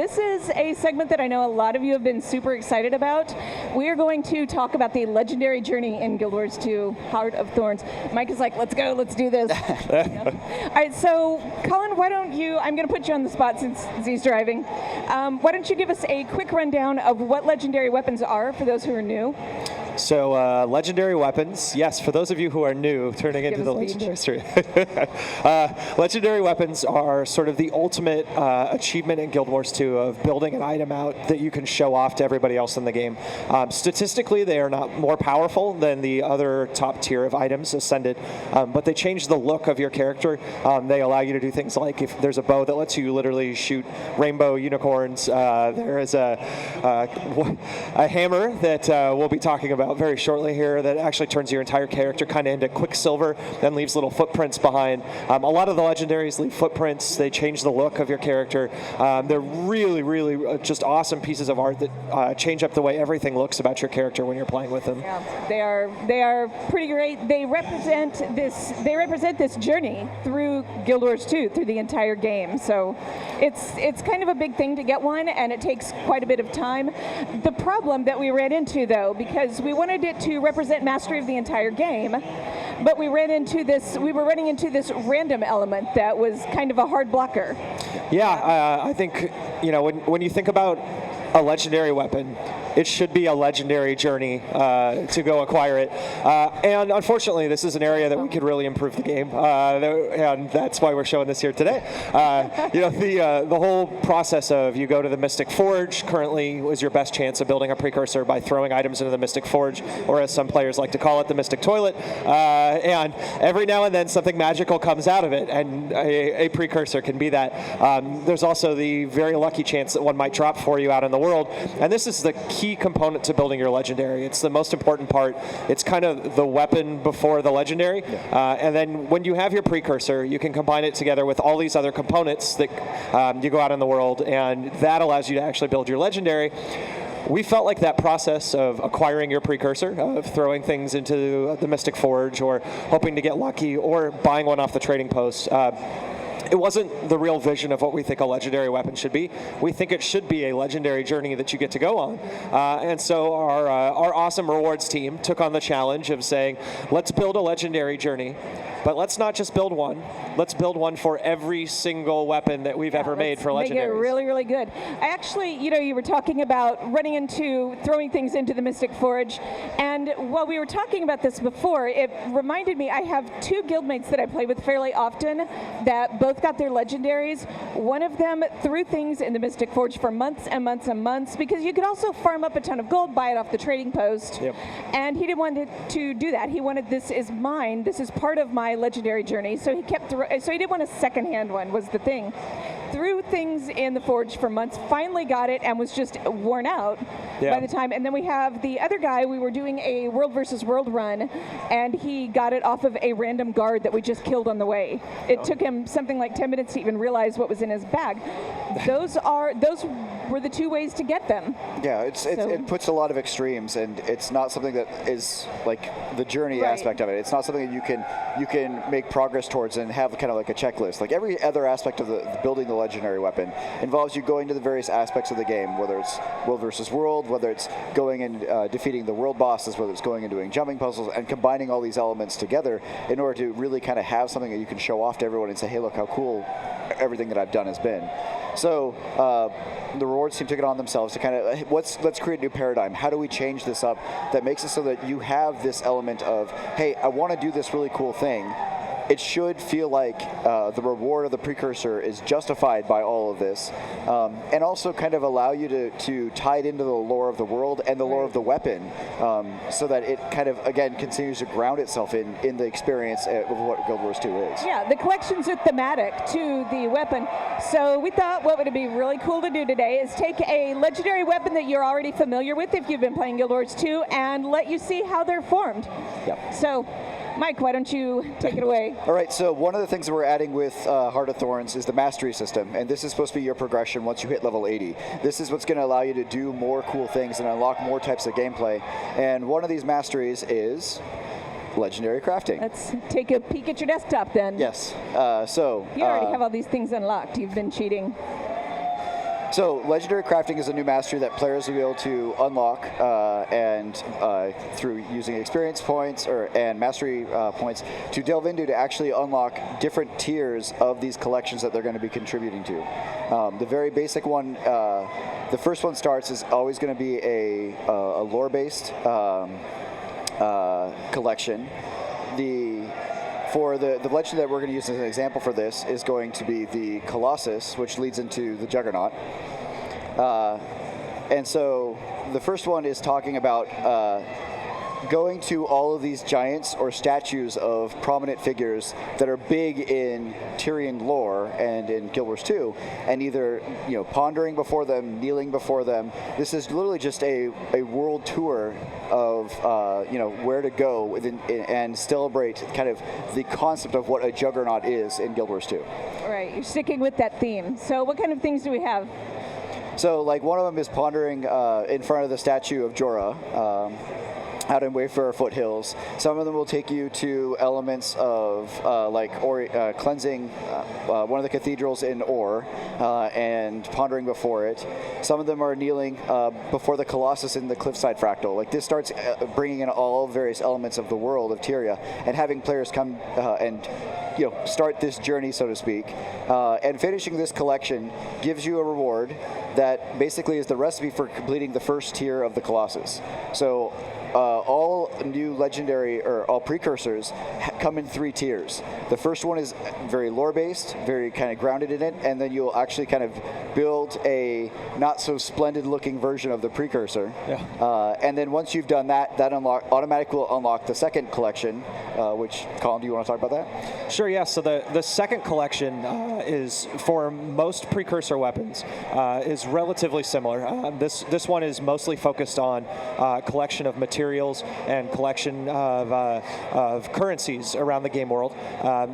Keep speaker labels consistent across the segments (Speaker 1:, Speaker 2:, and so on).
Speaker 1: this is a segment that I know a lot of you have been super excited about. We are going to talk about the legendary journey in Guild Wars 2, Heart of Thorns. Mike is like, let's go, let's do this. All right, so Colin, why don't you, I'm going to put you on the spot since he's driving. Why don't you give us a quick rundown of what legendary weapons are for those who are new?
Speaker 2: So legendary weapons, yes, for those of you who are new, turning into the legendary history. Legendary weapons are sort of the ultimate achievement in Guild Wars 2 of building an item out that you can show off to everybody else in the game. Statistically, they are not more powerful than the other top tier of items ascended, but they change the look of your character. They allow you to do things like if there's a bow that lets you literally shoot rainbow unicorns. There is a hammer that we'll be talking about very shortly here that actually turns your entire character kind of into Quicksilver, then leaves little footprints behind. A lot of the legendaries leave footprints. They change the look of your character. They're really, really just awesome pieces of art that change up the way everything looks about your character when you're playing with them.
Speaker 1: Yeah, they are pretty great. They represent this journey through Guild Wars 2 through the entire game. So it's kind of a big thing to get one, and it takes quite a bit of time. The problem that we ran into, though, because we wanted it to represent mastery of the entire game, but we were running into this random element that was kind of a hard blocker.
Speaker 2: Yeah, I think, when you think about a legendary weapon, it should be a legendary journey to go acquire it. And unfortunately, this is an area that we could really improve the game, and that's why we're showing this here today. The whole process of you go to the Mystic Forge currently is your best chance of building a precursor by throwing items into the Mystic Forge, or as some players like to call it, the Mystic Toilet. And every now and then something magical comes out of it, and a precursor can be that. There's also the very lucky chance that one might drop for you out in the world, and this is the key component to building your legendary. It's the most important part. It's kind of the weapon before the legendary. And then when you have your precursor, you can combine it together with all these other components that you go out in the world, and that allows you to actually build your legendary. We felt like that process of acquiring your precursor, of throwing things into the Mystic Forge, or hoping to get lucky, or buying one off the trading post, it wasn't the real vision of what we think a legendary weapon should be. We think it should be a legendary journey that you get to go on. And so our awesome rewards team took on the challenge of saying, let's build a legendary journey, but let's not just build one. Let's build one for every single weapon that we've ever made for legendaries. Make it
Speaker 1: really, really good. Actually, you were talking about throwing things into the Mystic Forge, and while we were talking about this before, it reminded me, I have two guildmates that I play with fairly often that both got their legendaries. One of them threw things in the Mystic Forge for months and months and months, because you could also farm up a ton of gold, buy it off the trading post. Yep. And he didn't want to do that. He wanted, this is mine, this is part of my legendary journey. So he didn't want a secondhand one, was the thing. Threw things in the forge for months, finally got it, and was just worn out by the time. And then we have the other guy, we were doing a World versus World run, and he got it off of a random guard that we just killed on the way. It took him something like 10 minutes to even realize what was in his bag. Those were the two ways to get them.
Speaker 3: Yeah, it puts a lot of extremes, and it's not something that is like the journey aspect of it. It's not something that you can make progress towards and have kind of like a checklist. Like every other aspect of the building the legendary weapon involves you going to the various aspects of the game, whether it's World versus World, whether it's going and defeating the world bosses, whether it's going and doing jumping puzzles, and combining all these elements together in order to really kind of have something that you can show off to everyone and say, hey, look how cool everything that I've done has been. So the rewards team took it on themselves to kind of, let's create a new paradigm. How do we change this up that makes it so that you have this element of, hey, I want to do this really cool thing. It should feel like the reward of the precursor is justified by all of this, and also kind of allow you to tie it into the lore of the world and the lore of the weapon, so that it kind of, again, continues to ground itself in the experience of what Guild Wars 2 is.
Speaker 1: Yeah, the collections are thematic to the weapon. So we thought what would be really cool to do today is take a legendary weapon that you're already familiar with if you've been playing Guild Wars 2 and let you see how they're formed. Yep. So, Mike, why don't you take it away?
Speaker 3: All right, so one of the things that we're adding with Heart of Thorns is the mastery system, and this is supposed to be your progression once you hit level 80. This is what's going to allow you to do more cool things and unlock more types of gameplay, and one of these masteries is legendary crafting.
Speaker 1: Let's take a peek at your desktop then.
Speaker 3: Yes,
Speaker 1: You already have all these things unlocked. You've been cheating.
Speaker 3: So legendary crafting is a new mastery that players will be able to unlock and through using experience points and mastery points to delve into to actually unlock different tiers of these collections that they're going to be contributing to. The very basic one, the first one starts is always going to be a lore-based collection. For the legend that we're going to use as an example for this is going to be the Colossus, which leads into the Juggernaut. And so the first one is talking about going to all of these giants or statues of prominent figures that are big in Tyrian lore and in Guild Wars 2, and either pondering before them, kneeling before them. This is literally just a world tour of where to go and celebrate kind of the concept of what a juggernaut is in Guild Wars 2.
Speaker 1: Right, you're sticking with that theme. So what kind of things do we have?
Speaker 3: So like one of them is pondering in front of the statue of Jorah. Out in Wayfarer Foothills. Some of them will take you to elements of cleansing one of the cathedrals in Or and pondering before it. Some of them are kneeling before the Colossus in the Cliffside Fractal. Like this starts bringing in all various elements of the world of Tyria and having players come and start this journey, so to speak. And finishing this collection gives you a reward that basically is the recipe for completing the first tier of the Colossus. So all new legendary or all precursors come in 3 tiers. The first one is very lore-based, very kind of grounded in it, and then you'll actually kind of build a not so splendid looking version of the precursor. Yeah. And then once you've done that, automatically will unlock the second collection, which, Colin, do you want to talk about that?
Speaker 2: Sure, yeah. So the second collection is for most precursor weapons is relatively similar. This one is mostly focused on collection of materials and collection of currencies around the game world.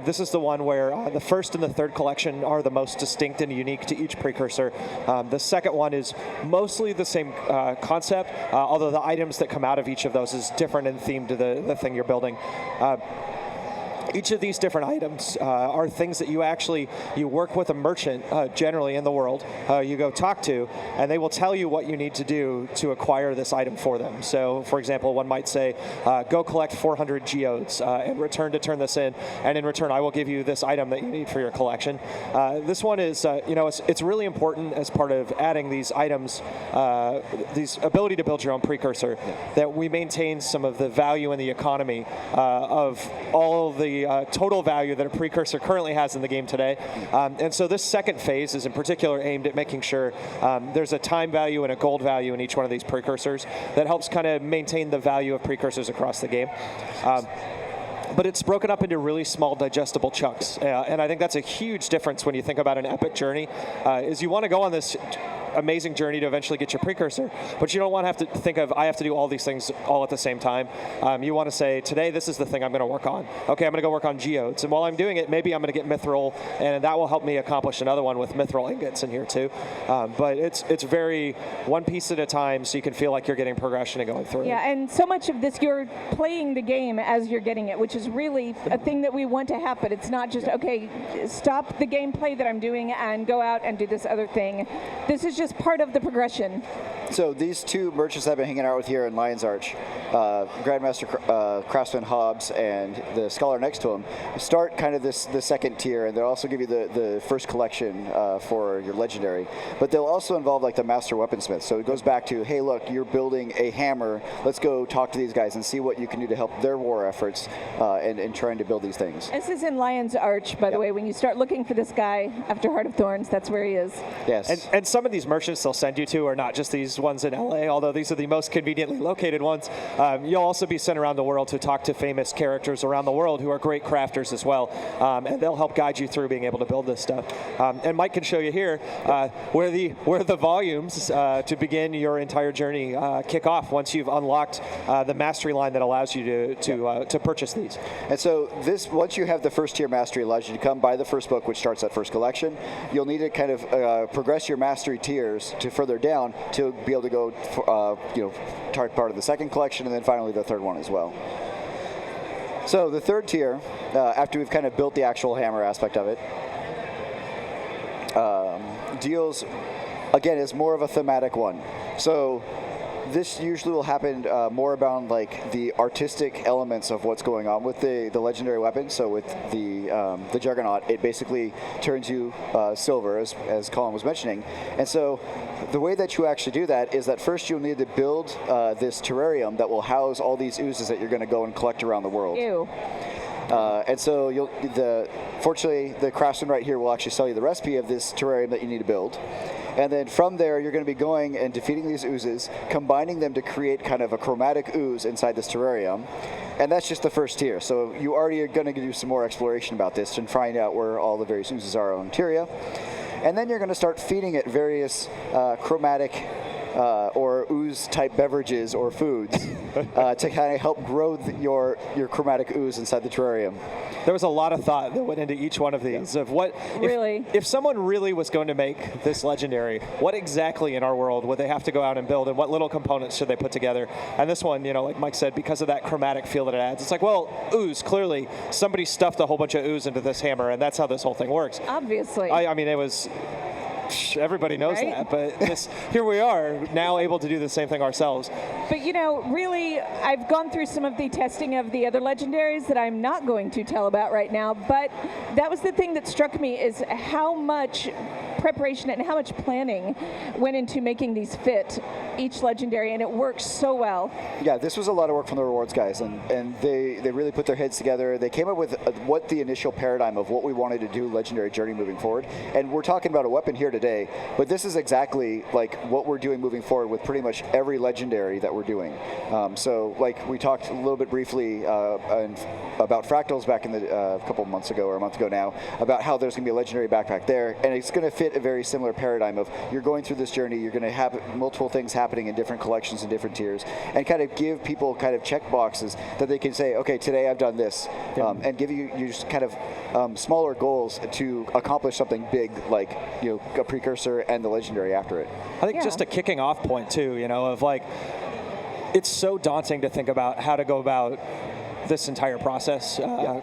Speaker 2: This is the one where the first and the third collection are the most distinct and unique to each precursor. The second one is mostly the same concept, although the items that come out of each of those is different in theme to the thing you're building. Each of these different items are things that you work with a merchant generally in the world, you go talk to, and they will tell you what you need to do to acquire this item for them. So, for example, one might say, go collect 400 geodes and return to turn this in, and in return I will give you this item that you need for your collection. This one is, it's really important as part of adding these items, these ability to build your own precursor, that we maintain some of the value in the economy of all of the total value that a precursor currently has in the game today. And so this second phase is in particular aimed at making sure there's a time value and a gold value in each one of these precursors that helps kind of maintain the value of precursors across the game. But it's broken up into really small digestible chunks. And I think that's a huge difference when you think about an epic journey, is you want to go on this amazing journey to eventually get your precursor, but you don't want to have to think of, I have to do all these things all at the same time. You want to say, today this is the thing I'm going to work on. Okay, I'm going to go work on geodes, and while I'm doing it, maybe I'm going to get mithril, and that will help me accomplish another one with mithril ingots in here too. But it's very one piece at a time, so you can feel like you're getting progression and going through.
Speaker 1: Yeah, and so much of this, you're playing the game as you're getting it, which is really a thing that we want to happen. It's not just, okay, stop the gameplay that I'm doing and go out and do this other thing. This is just part of the progression.
Speaker 3: So these two merchants I've been hanging out with here in Lion's Arch, Grandmaster Craftsman Hobbs and the Scholar next to him, start kind of the second tier, and they'll also give you the first collection for your legendary. But they'll also involve like the Master Weaponsmith. So it goes back to, hey, look, you're building a hammer. Let's go talk to these guys and see what you can do to help their war efforts and trying to build these things.
Speaker 1: This is in Lion's Arch, by the way. When you start looking for this guy after Heart of Thorns, that's where he is.
Speaker 3: Yes.
Speaker 2: And some of these merchants they'll send you to are not just these ones in LA, although these are the most conveniently located ones. You'll also be sent around the world to talk to famous characters around the world who are great crafters as well, and they'll help guide you through being able to build this stuff. And Mike can show you here where the volumes to begin your entire journey kick off once you've unlocked the mastery line that allows you to purchase these.
Speaker 3: And so once you have the first tier mastery, allows you to come buy the first book, which starts that first collection. You'll need to kind of progress your mastery tiers to further down to be able to go part of the second collection, and then finally the third one as well. So the third tier, after we've kind of built the actual hammer aspect of it, deals again, is more of a thematic one. So this usually will happen more about like the artistic elements of what's going on with the legendary weapon. So with the Juggernaut, it basically turns you silver, as Colin was mentioning. And so the way that you actually do that is that first you'll need to build this terrarium that will house all these oozes that you're going to go and collect around the world.
Speaker 1: Ew.
Speaker 3: And so fortunately, the craftsman right here will actually sell you the recipe of this terrarium that you need to build. And then from there, you're going to be going and defeating these oozes, combining them to create kind of a chromatic ooze inside this terrarium. And that's just the first tier. So you already are going to do some more exploration about this and find out where all the various oozes are on Tyria. And then you're going to start feeding it various chromatic or ooze-type beverages or foods to kind of help grow your chromatic ooze inside the terrarium.
Speaker 2: There was a lot of thought that went into each one of these of what
Speaker 1: Really?
Speaker 2: if someone really was going to make this legendary, what exactly in our world would they have to go out and build, and what little components should they put together? And this one, like Mike said, because of that chromatic feel that it adds, it's like, well, ooze, clearly somebody stuffed a whole bunch of ooze into this hammer, and that's how this whole thing works.
Speaker 1: Obviously.
Speaker 2: I mean, it was... Everybody knows
Speaker 1: Right?
Speaker 2: that, but here we are now able to do the same thing ourselves.
Speaker 1: But really, I've gone through some of the testing of the other legendaries that I'm not going to tell about right now, but that was the thing that struck me, is how much preparation and how much planning went into making these fit each legendary, and it works so well.
Speaker 3: Yeah, this was a lot of work from the rewards guys, and they really put their heads together. They came up with what the initial paradigm of what we wanted to do legendary journey moving forward. And we're talking about a weapon here today, but this is exactly like what we're doing moving forward with pretty much every legendary that we're doing. So like we talked a little bit briefly about fractals back in a couple months ago or a month ago now, about how there's going to be a legendary backpack there, and it's going to fit a very similar paradigm of you're going through this journey, you're going to have multiple things happening in different collections and different tiers, and kind of give people kind of check boxes that they can say, okay, today I've done this, and give you just kind of smaller goals to accomplish something big, like a precursor and the legendary after it.
Speaker 2: I think just a kicking off point too, of like, it's so daunting to think about how to go about this entire process,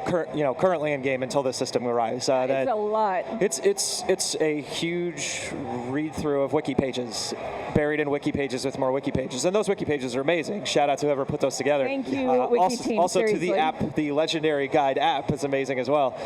Speaker 2: currently in game until the system arrives.
Speaker 1: It's a lot.
Speaker 2: It's a huge read through of wiki pages, buried in wiki pages with more wiki pages, and those wiki pages are amazing. Shout out to whoever put those together.
Speaker 1: Thank you, wiki team.
Speaker 2: Also
Speaker 1: seriously.
Speaker 2: to the app, the Legendary Guide app is amazing as well.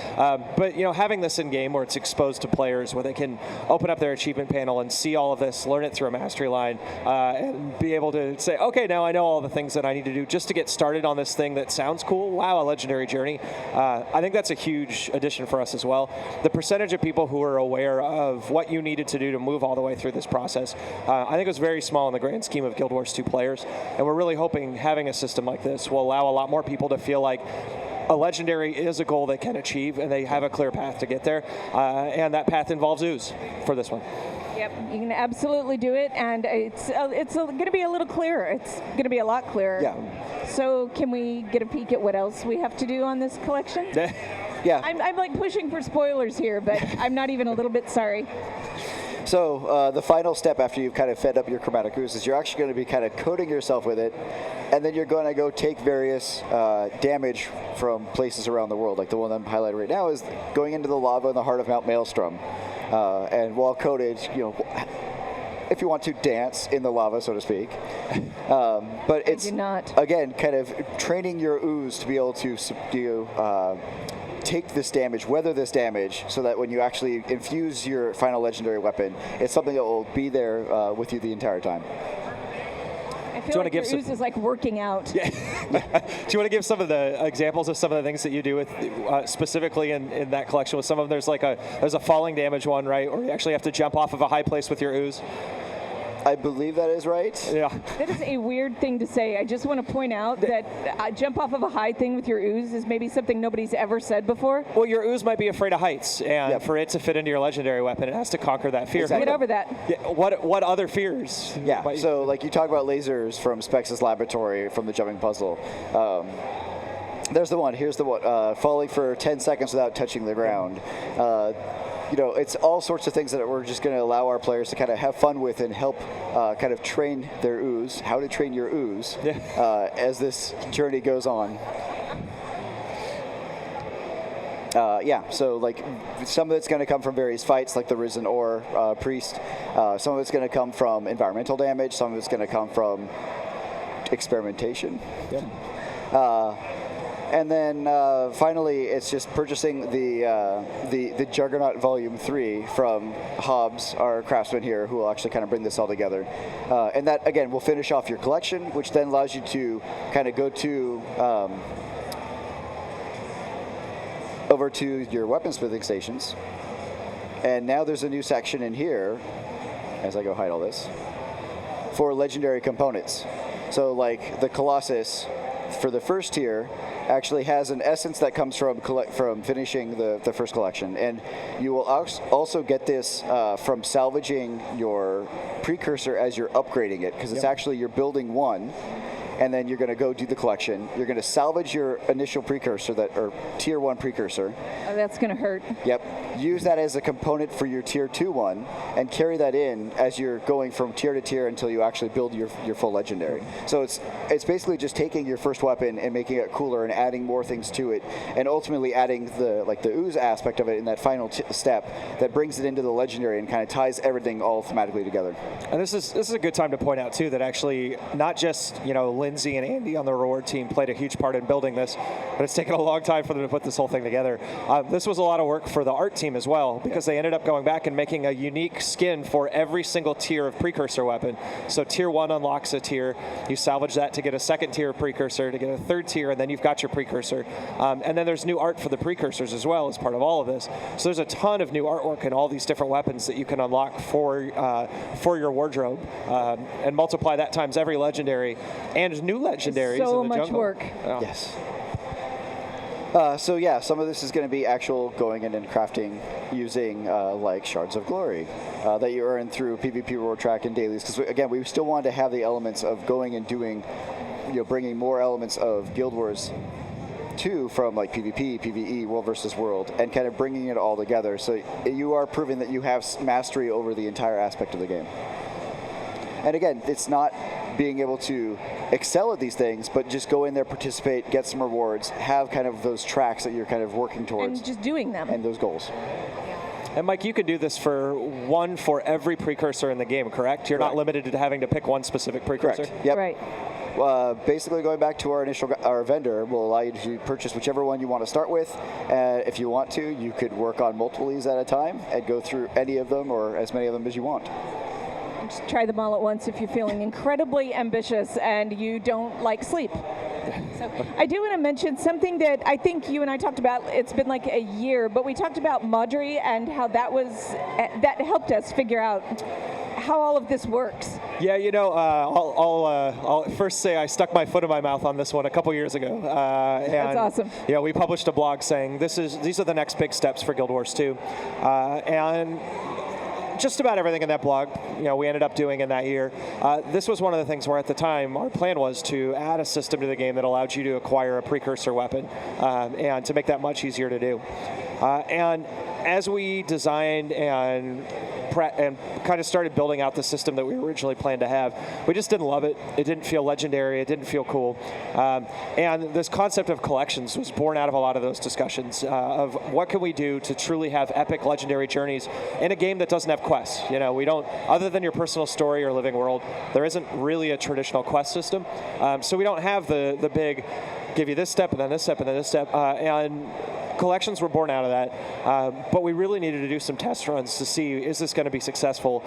Speaker 2: But having this in game where it's exposed to players, where they can open up their achievement panel and see all of this, learn it through a mastery line, and be able to say, okay, now I know all the things that I need to do just to get started on this thing that sounds cool. Wow, a legendary journey. I think that's a huge addition for us as well. The percentage of people who are aware of what you needed to do to move all the way through this process, I think it was very small in the grand scheme of Guild Wars 2 players. And we're really hoping having a system like this will allow a lot more people to feel like a legendary is a goal they can achieve, and they have a clear path to get there. And that path involves ooze for this one.
Speaker 1: Yep, you can absolutely do it, and it's going to be a little clearer. It's going to be a lot clearer.
Speaker 3: Yeah.
Speaker 1: So can we get a peek at what else we have to do on this collection?
Speaker 3: Yeah.
Speaker 1: I'm like pushing for spoilers here, but I'm not even a little bit sorry.
Speaker 3: So the final step after you've kind of fed up your chromatic ooze is you're actually going to be kind of coating yourself with it, and then you're going to go take various damage from places around the world. Like the one I'm highlighting right now is going into the lava in the heart of Mount Maelstrom. And while coated, if you want to dance in the lava, so to speak. But it's, again, kind of training your ooze to be able to take this damage, weather this damage, so that when you actually infuse your final legendary weapon, it's something that will be there with you the entire time.
Speaker 1: I feel like your ooze is like working out.
Speaker 2: Yeah. Do you want to give some of the examples of some of the things that you do with specifically in that collection? With some of them, there's a falling damage one, right? Or you actually have to jump off of a high place with your ooze.
Speaker 3: I believe that is right.
Speaker 2: Yeah.
Speaker 1: That is a weird thing to say. I just want to point out that jump off of a high thing with your ooze is maybe something nobody's ever said before.
Speaker 2: Well, your ooze might be afraid of heights, and for it to fit into your legendary weapon, it has to conquer that fear.
Speaker 3: Exactly.
Speaker 1: Get over that.
Speaker 2: Yeah, what other fears?
Speaker 3: Yeah, so like you talk about lasers from Specs' laboratory from the jumping puzzle. There's the one. Here's the one. Falling for 10 seconds without touching the ground. It's all sorts of things that we're just going to allow our players to kind of have fun with and help kind of train their ooze, how to train your ooze as this journey goes on. Yeah, so like some of it's going to come from various fights, like the Risen Ore Priest. Some of it's going to come from environmental damage. Some of it's going to come from experimentation.
Speaker 2: Yep.
Speaker 3: And then finally, it's just purchasing the Juggernaut Volume 3 from Hobbs, our craftsman here, who will actually kind of bring this all together. And that, again, will finish off your collection, which then allows you to kind of go to over to your weaponsmithing stations. And now there's a new section in here, as I go hide all this, for legendary components. So like the Colossus for the first tier actually has an essence that comes from finishing the first collection, and you will also get this from salvaging your precursor as you're upgrading it, because it's actually you're building one, and then you're going to go do the collection. You're going to salvage your initial precursor, or tier 1 precursor.
Speaker 1: Oh, that's going to hurt.
Speaker 3: Yep. Use that as a component for your tier 2 one, and carry that in as you're going from tier to tier until you actually build your full legendary. So it's basically just taking your first weapon and making it cooler and adding more things to it, and ultimately adding the ooze aspect of it in that final step that brings it into the legendary and kind of ties everything all thematically together.
Speaker 2: And this is a good time to point out too that actually not just Lindsay and Andy on the reward team played a huge part in building this, but it's taken a long time for them to put this whole thing together. This was a lot of work for the art team as well, because they ended up going back and making a unique skin for every single tier of precursor weapon. So tier 1 unlocks a tier, you salvage that to get a second tier of precursor, to get a third tier, and then you've got your precursor. And then there's new art for the precursors as well as part of all of this. So there's a ton of new artwork in all these different weapons that you can unlock for your wardrobe, and multiply that times every legendary and new legendaries
Speaker 1: so
Speaker 2: in the
Speaker 1: much
Speaker 2: jungle.
Speaker 1: work.
Speaker 2: Oh.
Speaker 3: Yes. So yeah, some of this is going to be actual going in and crafting using like Shards of Glory that you earn through PvP reward track and dailies. Because again, we still wanted to have the elements of going and doing, bringing more elements of Guild Wars 2 from like PvP, PvE, World versus World, and kind of bringing it all together. So you are proving that you have mastery over the entire aspect of the game. And again, it's not being able to excel at these things, but just go in there, participate, get some rewards, have kind of those tracks that you're kind of working towards.
Speaker 1: And just doing them.
Speaker 3: And those goals.
Speaker 2: And Mike, you can do this for every precursor in the game, correct? You're not limited to having to pick one specific precursor?
Speaker 3: Correct. Yep.
Speaker 1: Right.
Speaker 3: Basically, going back to our vendor will allow you to purchase whichever one you want to start with. If you want to, you could work on multiple of these at a time and go through any of them or as many of them as you want.
Speaker 1: Just try them all at once if you're feeling incredibly ambitious and you don't like sleep. So I do want to mention something that I think you and I talked about. It's been like a year, but we talked about Madri and how that helped us figure out how all of this works.
Speaker 2: Yeah, I'll first say I stuck my foot in my mouth on this one a couple years ago.
Speaker 1: That's awesome.
Speaker 2: Yeah, we published a blog saying these are the next big steps for Guild Wars 2, and just about everything in that blog, we ended up doing in that year. This was one of the things where at the time our plan was to add a system to the game that allowed you to acquire a precursor weapon, and to make that much easier to do. And as we designed and kind of started building out the system that we originally planned to have, we just didn't love it. It didn't feel legendary. It didn't feel cool. And this concept of collections was born out of a lot of those discussions of what can we do to truly have epic legendary journeys in a game that doesn't have quests. We don't, other than your personal story or living world, there isn't really a traditional quest system. So we don't have the big, give you this step and then this step and then this step. And collections were born out of that, but we really needed to do some test runs to see, is this going to be successful?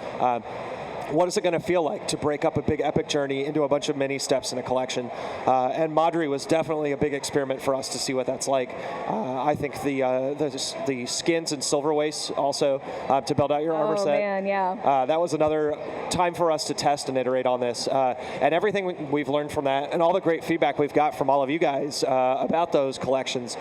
Speaker 2: What is it going to feel like to break up a big epic journey into a bunch of mini steps in a collection? And Madri was definitely a big experiment for us to see what that's like. I think the skins and silver wastes also to build out your armor set.
Speaker 1: Oh man, yeah.
Speaker 2: That was another time for us to test and iterate on this. And everything we've learned from that and all the great feedback we've got from all of you guys about those collections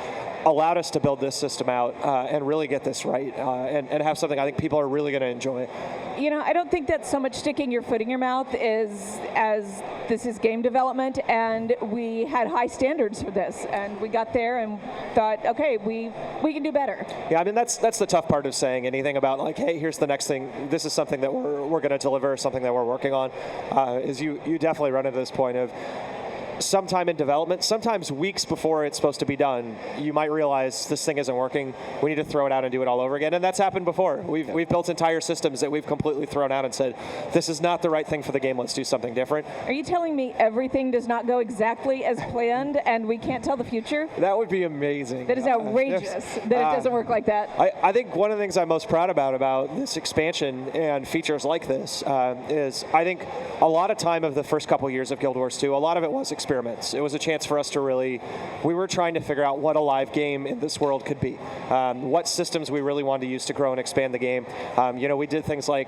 Speaker 2: allowed us to build this system out and really get this right and have something I think people are really going to enjoy.
Speaker 1: I don't think that's so much sticking your foot in your mouth as this is game development, and we had high standards for this, and we got there and thought, okay, we can do better.
Speaker 2: Yeah, I mean that's the tough part of saying anything about like, hey, here's the next thing. This is something that we're going to deliver, something that we're working on. Is you definitely run into this point of, sometime in development, sometimes weeks before it's supposed to be done, you might realize this thing isn't working. We need to throw it out and do it all over again. And that's happened before. We've built entire systems that we've completely thrown out and said, this is not the right thing for the game. Let's do something different.
Speaker 1: Are you telling me everything does not go exactly as planned and we can't tell the future?
Speaker 2: That would be amazing.
Speaker 1: That is outrageous that it doesn't work like that.
Speaker 2: I think one of the things I'm most proud about this expansion and features like this is I think a lot of time of the first couple years of Guild Wars 2, a lot of it was experiments. It was a chance for us to we were trying to figure out what a live game in this world could be. What systems we really wanted to use to grow and expand the game. We did things like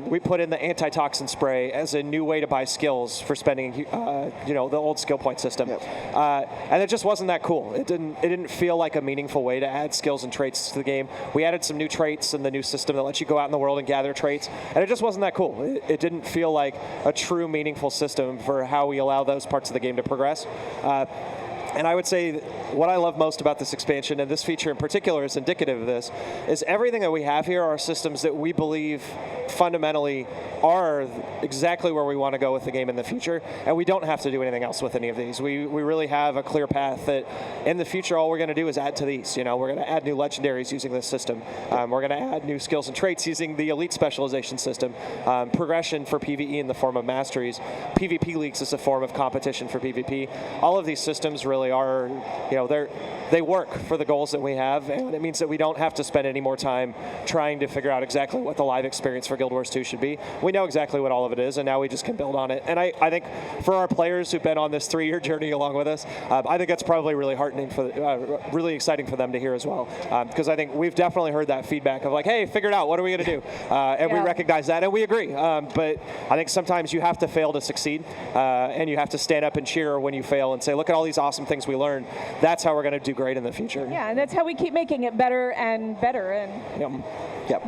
Speaker 2: we put in the antitoxin spray as a new way to buy skills for spending, the old skill point system.
Speaker 3: Yep.
Speaker 2: And it just wasn't that cool. It didn't feel like a meaningful way to add skills and traits to the game. We added some new traits in the new system that lets you go out in the world and gather traits, and it just wasn't that cool. It didn't feel like a true meaningful system for how we allow those parts of the game to progress. And I would say what I love most about this expansion, and this feature in particular is indicative of this, is everything that we have here are systems that we believe fundamentally are exactly where we want to go with the game in the future, and we don't have to do anything else with any of these. We really have a clear path that in the future all we're going to do is add to these. We're going to add new legendaries using this system. We're going to add new skills and traits using the elite specialization system. Progression for PvE in the form of masteries. PvP leagues is a form of competition for PvP. All of these systems really are, they work for the goals that we have, and it means that we don't have to spend any more time trying to figure out exactly what the live experience for Guild Wars 2 should be. We know exactly what all of it is, and now we just can build on it. And I think for our players who've been on this 3-year journey along with us, I think that's probably really heartening really exciting for them to hear as well. Because I think we've definitely heard that feedback of like, hey, figure it out, what are we going to do? And we recognize that, and we agree. But I think sometimes you have to fail to succeed, and you have to stand up and cheer when you fail and say, look at all these awesome things we learned. That's how we're going to do great in the future.
Speaker 1: Yeah, and that's how we keep making it better and better, and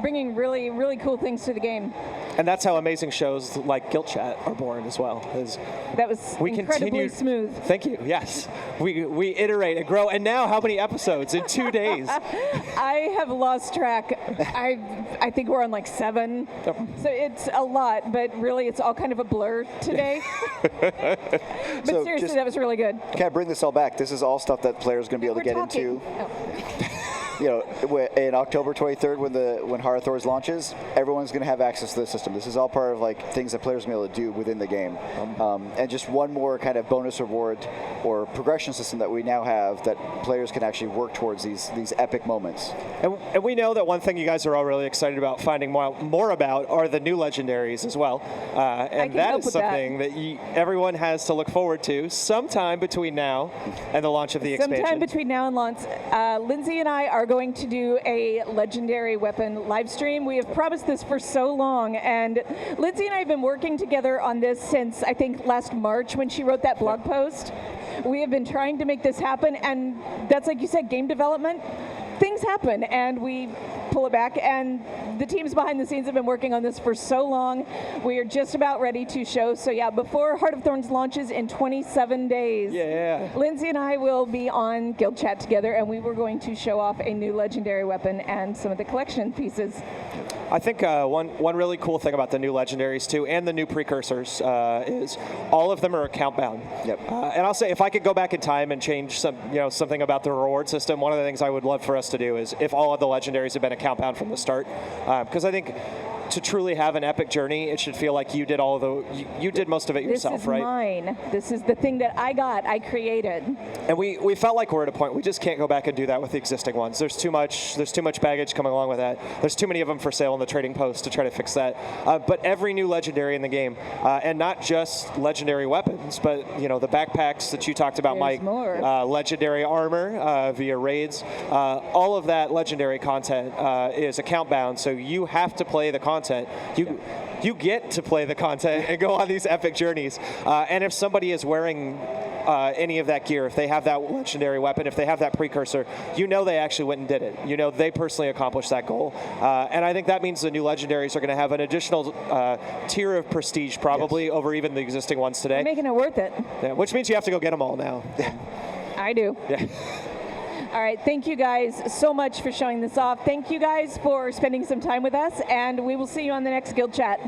Speaker 1: bringing really, really cool things to the game.
Speaker 2: And that's how amazing shows like Guild Chat are born as well.
Speaker 1: That was incredibly smooth.
Speaker 2: Thank you. Yes, we iterate and grow. And now, how many episodes in 2 days?
Speaker 1: I have lost track. I think we're on like 7. So it's a lot, but really it's all kind of a blur today. But
Speaker 3: So
Speaker 1: seriously, that was really good.
Speaker 3: Can I bring this all back? This is all stuff that players are going to be able to get into. In October 23rd, when Heart of Thorns launches, everyone's going to have access to the system. This is all part of like things that players are going to be able to do within the game. And just one more kind of bonus reward or progression system that we now have that players can actually work towards these epic moments.
Speaker 2: And we know that one thing you guys are all really excited about finding more about are the new legendaries as well. And that is something that everyone has to look forward to sometime between now and the launch of the expansion.
Speaker 1: Sometime between now and launch, Lindsay and I are going to do a legendary weapon live stream. We have promised this for so long, and Lindsay and I have been working together on this since I think last March when she wrote that blog post. We have been trying to make this happen, and that's like you said, game development. Things happen, and we pull it back, and the teams behind the scenes have been working on this for so long. We are just about ready to show. So yeah, before Heart of Thorns launches in 27 days, Lindsay and I will be on Guild Chat together, and we were going to show off a new legendary weapon and some of the collection pieces.
Speaker 2: I think one really cool thing about the new legendaries too, and the new precursors, is all of them are account bound.
Speaker 3: Yep.
Speaker 2: And I'll say, if I could go back in time and change something about the reward system, one of the things I would love for us to do is if all of the legendaries have been account bound from the start, because I think to truly have an epic journey, it should feel like you did you did most of it yourself, right?
Speaker 1: This is mine. This is the thing that I created.
Speaker 2: And we felt like we're at a point we just can't go back and do that with the existing ones. There's too much baggage coming along with that. There's too many of them for sale in the trading post to try to fix that. But every new legendary in the game, and not just legendary weapons, but the backpacks that you talked about,
Speaker 1: There's
Speaker 2: Mike,
Speaker 1: more.
Speaker 2: legendary armor via raids, all of that legendary content is account bound. So you have to play the content. You get to play the content and go on these epic journeys. And if somebody is wearing any of that gear, if they have that legendary weapon, if they have that precursor, they actually went and did it. They personally accomplished that goal. And I think that means the new legendaries are going to have an additional tier of prestige probably over even the existing ones today.
Speaker 1: Making it worth it.
Speaker 2: Yeah, which means you have to go get them all now.
Speaker 1: I do.
Speaker 2: Yeah.
Speaker 1: All right, thank you guys so much for showing this off. Thank you guys for spending some time with us, and we will see you on the next Guild Chat.